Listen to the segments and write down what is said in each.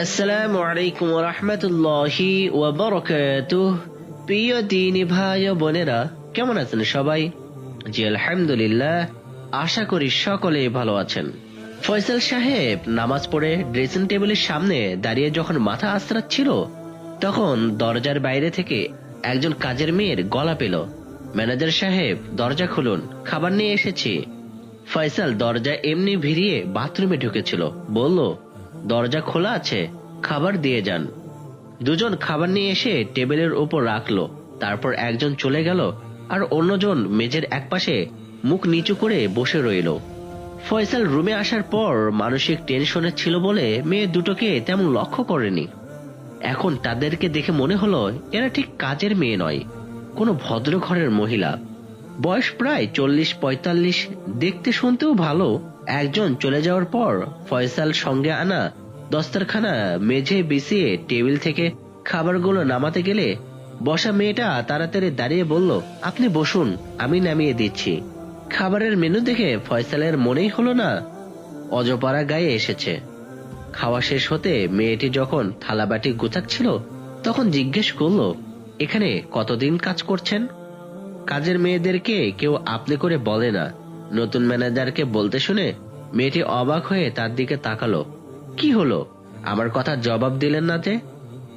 আসসালামু আলাইকুম ওয়া রাহমাতুল্লাহি ওয়া বারাকাতুহু। প্রিয় দিনী ভাই ও বোনেরা, কেমন আছেন সবাই? জি আলহামদুলিল্লাহ, আশা করি সকলেই ভালো আছেন। ফয়সাল সাহেব নামাজ পড়ে ড্রেসিং টেবিলের সামনে দাঁড়িয়ে যখন মাথা আঁচড়াচ্ছিল, তখন দরজার বাইরে থেকে একজন কাজের মেয়ের গলা পেল, ম্যানেজার সাহেব দরজা খুলুন, খাবার নিয়ে এসেছি। ফয়সাল দরজা এমনি ভিড়িয়ে বাথরুমে ঢুকেছিল, বলল, দরজা খোলা আছে, খাবার দিয়ে যান। দুজন খাবার নিয়ে এসে টেবিলের উপর রাখলো। তারপর একজন চলে গেল আর অন্যজন মেঝের একপাশে মুখ নিচু করে বসে রইল। ফয়সাল রুমে আসার পর মানসিক টেনশনে ছিল বলে মেয়ে দুটোকে তেমন লক্ষ্য করেনি। এখন তাদেরকে দেখে মনে হলো এরা ঠিক কাজের মেয়ে নয়, কোনো ভদ্র ঘরের মহিলা। বয়স প্রায় 40-45, দেখতে শুনতেও ভালো। একজন চলে যাওয়ার পর ফয়সাল সঙ্গে আনা দস্তরখানা মেঝে বিছিয়ে টেবিল থেকে খাবারগুলো নামাতে গেলে বসা মেয়েটা তাড়াতাড়ি দাঁড়িয়ে বলল, আপনি বসুন, আমি নামিয়ে দিচ্ছি। খাবারের মেনু দেখে ফয়সালের মনেই হলো না অজপাড়া গায়ে এসেছে। খাওয়া শেষ হতে মেয়েটি যখন থালাবাটি গুছাচ্ছিল তখন জিজ্ঞেস করলো, এখানে কতদিন কাজ করছেন? কাজের মেয়েদেরকে কেউ আপনি করে বলে না। নতুন ম্যানেজারকে বলতে শুনে মেয়েটি অবাক হয়ে তার দিকে তাকালো। কি হলো, আমার কথার জবাব দিলেন না যে?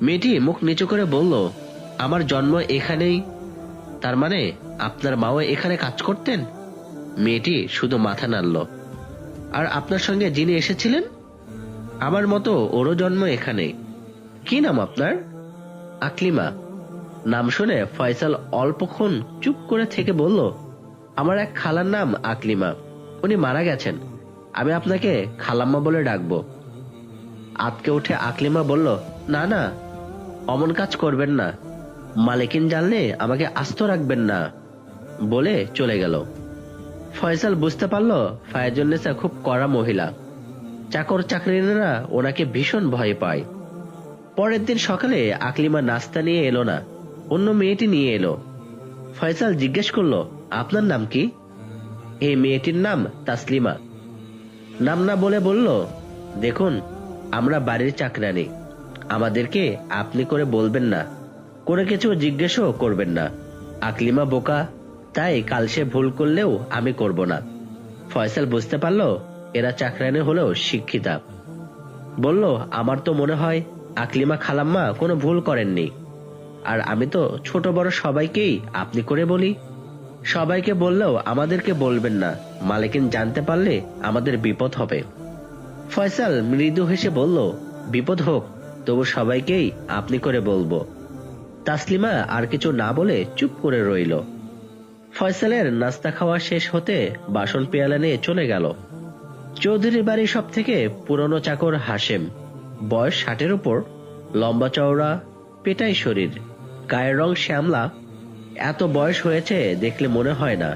মেয়েটি মুখ নিচু করে বলল, আমার জন্ম এখানেই। তার মানে আপনার মাও এখানে কাজ করতেন? মেয়েটি শুধু মাথা নাড়ল। আর আপনার সঙ্গে যিনি এসেছিলেন? আমার মতো ওরও জন্ম এখানে। কি নাম আপনার? আকলিমা। নাম শুনে ফয়সাল অল্পক্ষণ চুপ করে থেকে বলল, আমার এক খালার নাম আকলিমা, উনি মারা গেছেন, আমি আপনাকে খালাম্মা বলে ডাকবো। আতকে উঠে আকলিমা বলল, না না, অমন কাজ করবেন না, মালিকিন জানলে আমাকে আস্ত রাখবেন না, বলে চলে গেল। ফয়সাল বুঝতে পারল ফায়াজুন্নেসা খুব কড়া মহিলা। চাকর চাকরিরা ওনাকে ভীষণ ভয় পায়। পরের দিন সকালে আকলিমা নাস্তা নিয়ে এলো না, অন্য মেয়েটি নিয়ে এলো। ফয়সাল জিজ্ঞেস করলো, আপনার নাম কি? এই মেয়েটির নাম তাসলিমা। নাম না বলে বলল, দেখুন, আমরা বাড়ির চাকরানি, আমাদেরকে আপনি করে বলবেন না, কোনো কিছু জিজ্ঞেসও করবেন না। আকলিমা বোকা, তাই কাল সে ভুল করলেও আমি করব না। ফয়সাল বুঝতে পারল এরা চাকরানি হলেও শিক্ষিতা। বলল, আমার তো মনে হয় আকলিমা খালাম্মা কোনো ভুল করেননি, আর আমি তো ছোট বড় সবাইকেই আপনি করে বলি। সবাইকে বললেও আমাদেরকে বলবেন না, মালিকিন জানতে পারলে আমাদের বিপদ হবে। ফয়সাল মৃদু হেসে বলল, বিপদ হোক, তবু সবাইকেই আপনি করে বলবো। তাসলিমা আর কিছু না বলে চুপ করে রইল। ফয়সালের নাস্তা খাওয়া শেষ হতে বাসন পেয়ালা নিয়ে চলে গেল। চৌধুরীর বাড়ির সব থেকে পুরনো চাকর হাশেম, বয়স 60-এর উপর, লম্বা চওড়া, পেটাই শরীর, গায়ের রং শ্যামলা। এত বয়স হয়েছে দেখলে মনে হয় না।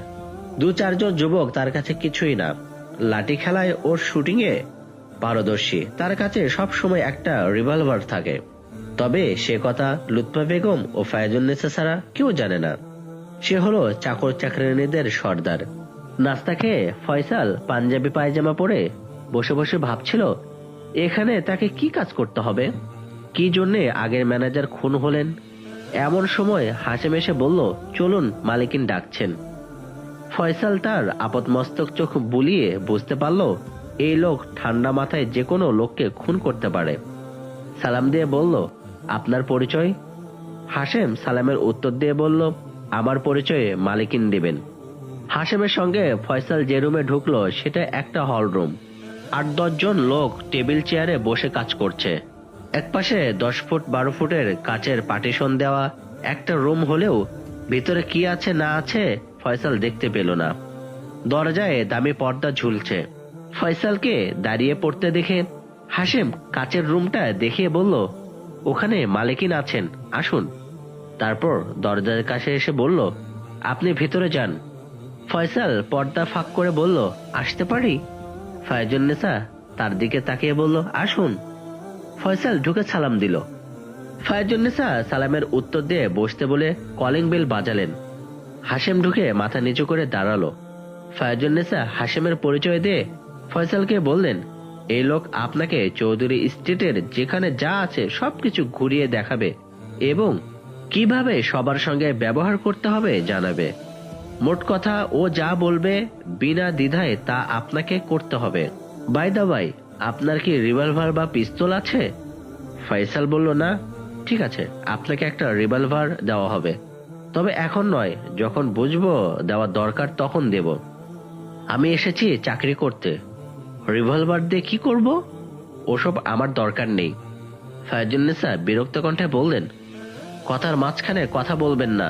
2-4 জন যুবক তার কাছে কিছুই না। লাঠি খেলায় ওর শুটিং এ পারদর্শী, তার কাছে সব সময় একটা রিভলভার থাকে। তবে সে কথা লুৎফা বেগম ও ফায়াজুন্নেসা ছাড়া কেউ জানে না। সে হলো চাকর চাকরানীদের সর্দার। নাস্তা খেয়ে ফয়সাল পাঞ্জাবি পায়জামা পরে বসে বসে ভাবছিল এখানে তাকে কি কাজ করতে হবে, কি জন্যে আগের ম্যানেজার খুন হলেন। এমন সময় হাসেম এসে বলল, চলুন, মালিকিন ডাকছেন। ফয়সাল তার আপদমস্তক চোখ বুলিয়ে বুঝতে পারল এই লোক ঠান্ডা মাথায় যে কোনো লোককে খুন করতে পারে। সালাম দিয়ে বলল, আপনার পরিচয়? হাসেম সালামের উত্তর দিয়ে বলল, আমার পরিচয় মালিকিন দিবেন। হাসেমের সঙ্গে ফয়সাল যে রুমে ঢুকলো সেটা একটা হল রুম। 8-10 জন লোক টেবিল চেয়ারে বসে কাজ করছে। একপাশে 10 ফুট 12 ফুটের কাচের পার্টিশন দেওয়া একটা রুম হলেও ভিতরে কি আছে না আছে ফয়সাল দেখতে পেল না। দরজায় দামি পর্দা ঝুলছে। ফয়সালকে দাঁড়িয়ে পড়তে দেখে হাসেম কাচের রুমটা দেখিয়ে বলল, ওখানে মালিকিন আছেন, আসুন। তারপর দরজার কাছে এসে বলল, আপনি ভিতরে যান। ফয়সাল পর্দা ফাঁক করে বলল, আসতে পারি? ফায়াজুন্নেসা তার দিকে তাকিয়ে বলল, আসুন। ফয়সাল ঢুকে সালাম দিল। ফায়াজুন্নেসা সালামের উত্তর দিয়ে বসতে বলে কলিং বেল বাজালেন। হাসেম ঢুকে মাথা নিচু করে দাঁড়ালো। ফায়াজুন্নেসা হাসেমের পরিচয় দিয়ে ফয়সালকে বললেন, এই লোক আপনাকে চৌধুরী স্টেটের যেখানে যা আছে সবকিছু ঘুরিয়ে দেখাবে এবং কিভাবে সবার সঙ্গে ব্যবহার করতে হবে জানাবে। মোট কথা ও যা বলবে বিনা দ্বিধায় তা আপনাকে করতে হবে। বাই দা বাই, আপনার কি রিভলভার বা পিস্তল আছে? ফয়সাল বলল, না। ঠিক আছে, আপনাকে একটা রিভলভার দেওয়া হবে, তবে এখন নয়, যখন বুঝবো দেওয়া দরকার তখন দেব। আমি এসেছি চাকরি করতে, রিভলভার দিয়ে কি করব? ওসব আমার দরকার নেই। ফায়াজুন্নেসা বিরক্ত কণ্ঠে বললেন, কথার মাঝখানে কথা বলবেন না,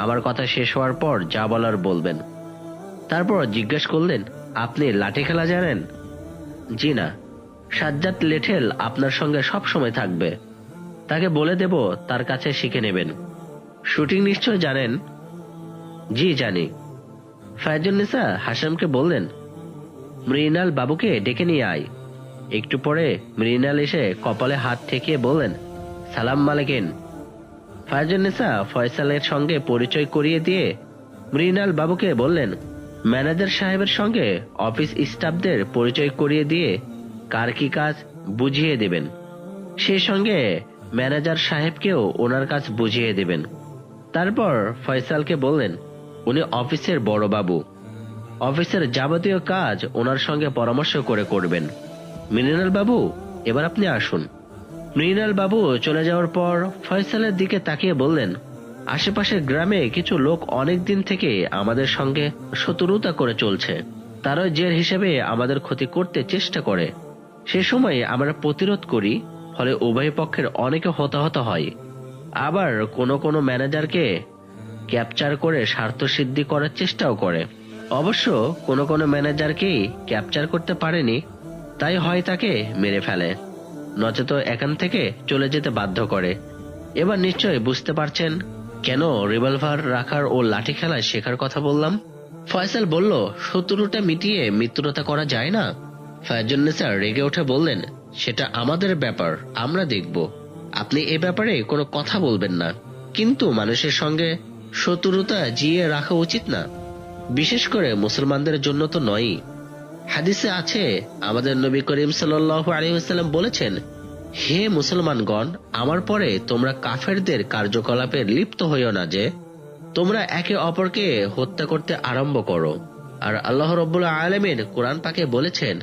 আমার কথা শেষ হওয়ার পর যা বলার বলবেন। তারপর জিজ্ঞেস করলেন, আপনি লাঠি খেলা জানেন? জি না। সাজ্জাদ লেঠেল আপনার সঙ্গে সব সময় থাকবে, তাকে বলে দেব তার কাছে শিখে নেবেন। শুটিং নিশ্চয় জানেন? জি জানি। ফায়াজুন্নেসা হাশেমকে বললেন, মৃণাল বাবুকে ডেকে নিয়ে আয়। একটু পরে মৃণাল এসে কপালে হাত ঠেকিয়ে বললেন, সালাম মালেকিন। ফায়াজুন্নেসা ফয়সালের সঙ্গে পরিচয় করিয়ে দিয়ে মৃণাল বাবুকে বললেন, ম্যানেজার সাহেবের সঙ্গে অফিস স্টাফদের পরিচয় করিয়ে দিয়ে কার কি কাজ বুঝিয়ে দেবেন। সেই সঙ্গে ম্যানেজার সাহেবকেও ওনার কাজ বুঝিয়ে দেবেন। তারপর ফয়সালকে বললেন, উনি অফিসের বড় বাবু, অফিসের যাবতীয় কাজ ওনার সঙ্গে পরামর্শ করে করবেন। মৃণাল বাবু, এবার আপনি আসুন। মৃণাল বাবু চলে যাওয়ার পর ফয়সালের দিকে তাকিয়ে বললেন, আশেপাশের গ্রামে কিছু লোক অনেক দিন থেকে আমাদের সঙ্গে শত্রুতা করে চলছে, তারা জের হিসেবে আমাদের ক্ষতি করতে চেষ্টা করে। সে সময় আমরা প্রতিরোধ করি, ফলে উভয় পক্ষের অনেকে হতাহত হয়। আবার কোনো কোনো ম্যানেজারকে ক্যাপচার করে স্বার্থ সিদ্ধি করার চেষ্টাও করে। অবশ্য কোনো কোনো ম্যানেজারকেই ক্যাপচার করতে পারেনি, তাই হয় তাকে মেরে ফেলে, নচেত এখান থেকে চলে যেতে বাধ্য করে। এবার নিশ্চয় বুঝতে পারছেন কেন রিভলভার রাখার ও লাঠি খেলায় শেখার কথা বললাম। ফয়সাল বলল, শত্রুটা মিটিয়ে মিত্রতা করা যায় না? ফায়াজুন্নেসা রেগে উঠে বললেন, সেটা আমাদের ব্যাপার, আমরা দেখব, আপনি এ ব্যাপারে কোনো কথা বলবেন না। কিন্তু মানুষের সঙ্গে শত্রুতা জিয়ে রাখা উচিত না, বিশেষ করে মুসলমানদের জন্য তো নয়ই। হাদিসে আছে, আমাদের নবী করিম সাল্লাল্লাহু আলাইহি ওয়াসাল্লাম বলেছেন, হে মুসলমানগণ, আমার পরে তোমরা কাফেরদের কার্যকলাপে লিপ্ত হইও না যে তোমরা একে অপরকে হত্যা করতে আরম্ভ করো। আর আল্লাহ রাব্বুল আলামিন কোরআন পাকে বলেছেন,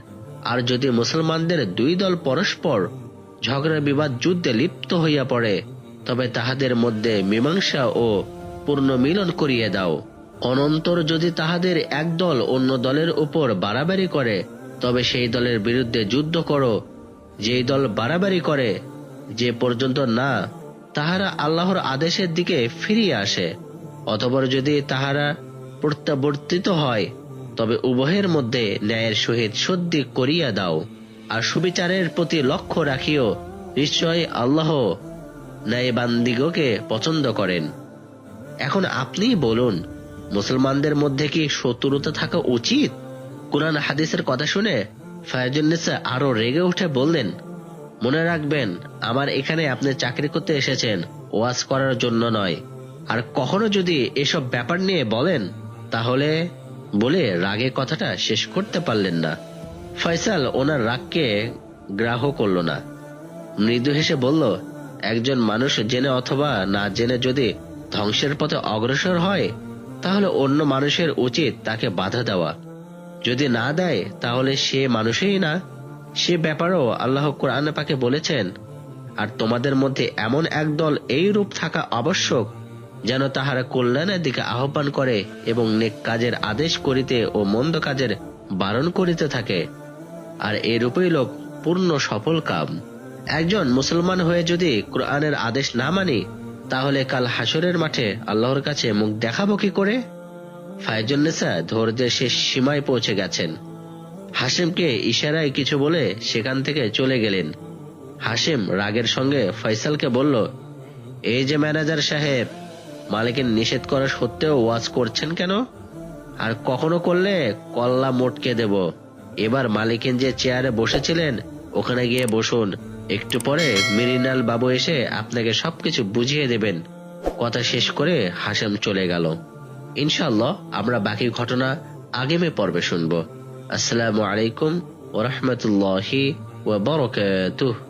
আর যদি মুসলমানদের দুই দল পরস্পর ঝগড়া বিবাদ যুদ্ধে লিপ্ত হইয়া পড়ে, তবে তাহাদের মধ্যে মীমাংসা ও পূর্ণ মিলন করিয়ে দাও। অনন্তর যদি তাহাদের এক দল অন্য দলের উপর বাড়াবাড়ি করে, তবে সেই দলের বিরুদ্ধে যুদ্ধ করো। যেই দল বাড়াবাড়ি করে যে পর্যন্ত না তাহারা আল্লাহর আদেশের দিকে ফিরিয়ে আসে, অথবা যদি তাহারা প্রত্যাবর্তিত হয়, তবে উভয়ের মধ্যে ন্যায়ের সহিত সদ্ধি করিয়া দাও। আর সুবিচারের প্রতি লক্ষ্য রাখিও, নিশ্চয় আল্লাহ ন্যায়বান্দিগকে পছন্দ করেন। এখন আপনি বলুন, মুসলমানদের মধ্যে কি শত্রুতা থাকা উচিত? কুরআন হাদিসের কথা শুনে ফায়াজুন্নেসা আরো রেগে উঠে বললেন, মনে রাখবেন, আমার এখানে আপনি চাকরি করতে এসেছেন, ওয়াজ করার জন্য নয়। আর কখনো যদি এসব ব্যাপার নিয়ে বলেন তাহলে, বলে রাগে কথাটা শেষ করতে পারলেন না। ফয়সাল ওনার রাগকে গ্রাহ্য করল না, মৃদু হেসে বলল, একজন মানুষ জেনে অথবা না জেনে যদি ধ্বংসের পথে অগ্রসর হয়, তাহলে অন্য মানুষের উচিত তাকে বাধা দেওয়া। যদি না দেয় তাহলে সে মানুষই না। সে ব্যাপারেও আল্লাহ কোরআনে পাকে বলেছেন, আর তোমাদের মধ্যে এমন এক দল এই রূপ থাকা আবশ্যক যেন তাহারা কল্যাণের দিকে আহ্বান করে এবং নেক কাজের আদেশ করিতে ও মন্দ কাজের বারণ করিতে থাকে, আর এরূপই লোক পূর্ণ সফল কাম। একজন মুসলমান হয়ে যদি কোরআনের আদেশ না মানি, তাহলে কাল হাসরের মাঠে আল্লাহর কাছে মুখ দেখাবো কি করে? ফায়াজুন্নেসা ধৈর্যের শেষ সীমায় পৌঁছে গেছেন। হাশেমকে ইশারায় কিছু বলে সেখান থেকে চলে গেলেন। হাশেম রাগের সঙ্গে ফয়সালকে বলল, এই যে ম্যানেজার সাহেব, মালিকের নিষেধ করা সত্ত্বেও ওয়াজ করছেন কেন? আর কখনো করলে কল্লা মোটকে দেব। এবার মালিকের যে চেয়ারে বসেছিলেন ওখানে গিয়ে বসুন, একটু পরে মৃণাল বাবু এসে আপনাকে সবকিছু বুঝিয়ে দেবেন। কথা শেষ করে হাশেম চলে গেল। ইনশাআল্লাহ আমরা বাকি ঘটনা আগামী পর্বে শুনবো। আসসালামু আলাইকুম ওয়া রাহমাতুল্লাহি ওয়া বারাকাতুহু।